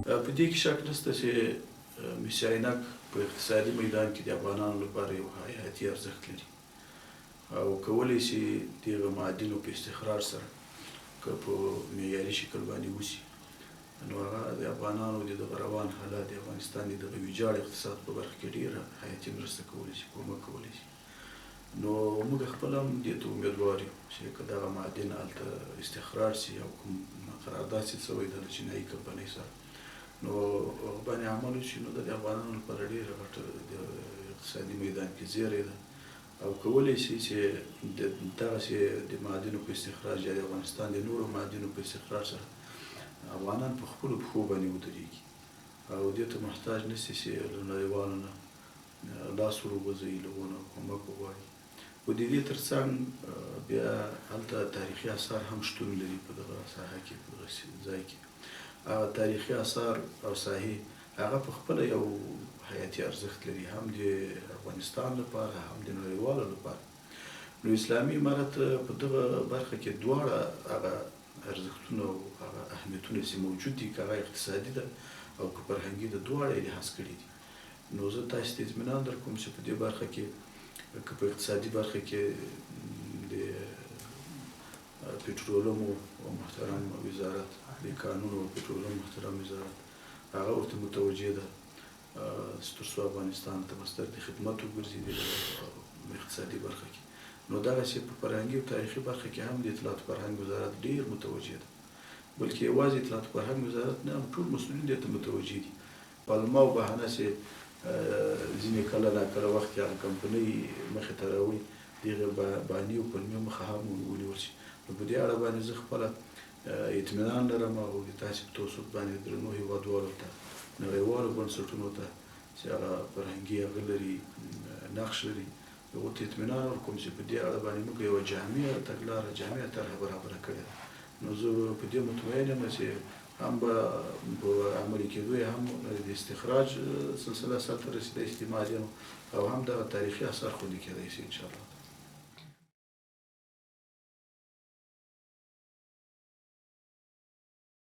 په دې کې شک نشته چې مس عینک په اقتصادي میدان کې د افغانانو لپاره یو حیاتي ارزښت لري او کولی شي دغه معادنو په استخراج سره که په معیاري شکل باندې وشي نو هغه د افغانانو د دغه روان حالات د افغانستان د دغه ویجاړ اقتصاد په برخه کې ډېره حیاتي مرسته کولی شي کومک کولی شي نو موږ خپله هم دې ته امیدوار یو چې که دغه معادن هلته استخراج شي او کوم قرارداد چې شوی د چینایي کمپنۍ سره نو باندې عمل وشي نو د افغانانو لپاره ډېره غټه د اقتصادي میدان کې زیری ده او کولی شي چې دغسې د معادنو په استخراج یا د افغانستان د نورو معادنو په استخراج سره افغانان په خپلو پښو باندې ودرېږي او دې ته محتاج نشي چې له نړیوالو نه لاس ور وغځوي له هغو نه کومک وغواړي خو د دې تر څنګ بیا هلته تاریخي اثار هم شتون لري په دغه ساحه کې په دغه ځای کې هغه تاریخي اثار او ساحې هغه په خپله یو حیاتي ارزښت لري هم د افغانستان لپاره هم د نړیوالو لپاره نو اسلامي امارت په دغه برخه کې دواړه هغه ارزښتونه او هغه اهمیتونه چې موجود دي که هغه اقتصادي ده او که فرهنګي ده دواړه یې لحاظ کړي دي نو زه تاسو ته اطمینان درکوم چې په دې برخه کې که په اقتصادي برخه کې د پټرولومو او محترم وزارت د کانونو او پټرولوم محترم وزارت هغه ورته متوجه ده تر څو افغانستان ته مستر د خدمت وګرځي د اقتصادي برخه کې نو دغسې په فرهنګي او تاریخي برخه کې هم د اطلاعات فرهنګ وزارت ډېر متوجه ده بلکې یوازې اطلاعات فرهنګ وزارت نه هم ټول مسؤلین دې ته متوجه دي پلمه او بهانه چې ځینې کله ناکله وخت کې هغه کمپنۍ مخې ته راوړي د هغې باني او پلمې مخه هم ونیول شي نو په دې اړه باندې زه خپله اطمینان لرم او د تاسې په توسط باندې درنو هېوادوالو ته نړیوالو بنسټونو ته چې هغه فرهنګي هغه لري نقش لري هغو ته اطمینان ورکوم چې په دې اړه باندې موږ یوه جامعه تګلاره جامعه طرحه برابره کړې ده نو زه په دې مطمئن یم چې هم به په عملي کېدو یې هم د استخراج سلسله سرته رسېدی شي د معادنو او هم دغه تاریخي اثار خوندي کېدی شي انشاءالله